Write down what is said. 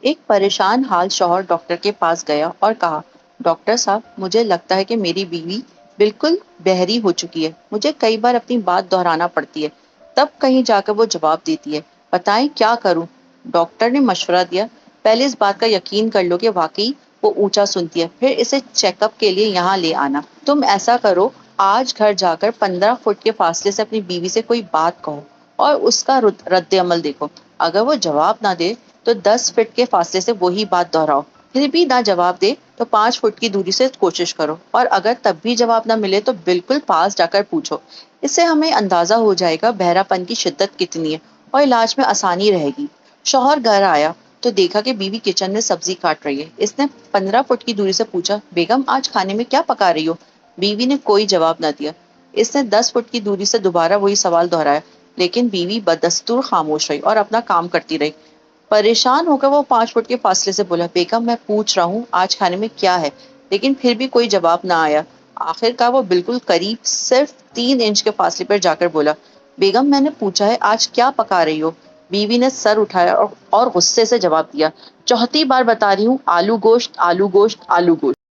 ایک پریشان حال شوہر ڈاکٹر کے پاس گیا اور کہا، ڈاکٹر صاحب، مجھے لگتا ہے کہ میری بیوی بالکل بہری ہو چکی ہے. مجھے کئی بار اپنی بات دہرانا پڑتی ہے، تب کہیں جا کر وہ جواب دیتی ہے. بتائیں کیا کروں؟ ڈاکٹر نے مشورہ دیا، پہلے اس بات کا یقین کر لو کہ واقعی وہ اونچا سنتی ہے، پھر اسے چیک اپ کے لیے یہاں لے آنا. تم ایسا کرو، آج گھر جا کر 15 فٹ کے فاصلے سے اپنی بیوی سے کوئی بات کہو اور اس کا رد عمل دیکھو. اگر وہ جواب نہ دے تو 10 فٹ کے فاصلے سے وہی بات دہراؤ. پھر بھی نہ جواب دے تو 5 فٹ کی دوری سے کوشش کرو، اور اگر تب بھی جواب نہ ملے تو بالکل پاس جا کر پوچھو. اس سے ہمیں اندازہ ہو جائے گا بہرا پن کی شدت کتنی ہے اور علاج میں آسانی رہے گی. شوہر گھر آیا تو دیکھا کہ بیوی کچن میں سبزی کاٹ رہی ہے. اس نے 15 فٹ کی دوری سے پوچھا، بیگم آج کھانے میں کیا پکا رہی ہو؟ بیوی نے کوئی جواب نہ دیا. اس نے 10 فٹ کی دوری سے دوبارہ وہی سوال دہرایا، لیکن بیوی بدستور خاموش رہی اور اپنا کام کرتی رہی. پریشان ہو کر وہ 5 فٹ کے فاصلے سے بولا، بیگم میں پوچھ رہا ہوں آج کھانے میں کیا ہے؟ لیکن پھر بھی کوئی جواب نہ آیا. آخر کار وہ بالکل قریب صرف 3 انچ کے فاصلے پر جا کر بولا، بیگم میں نے پوچھا ہے آج کیا پکا رہی ہو؟ بیوی نے سر اٹھایا اور غصے سے جواب دیا، چوتھی بار بتا رہی ہوں، آلو گوشت، آلو گوشت، آلو گوشت.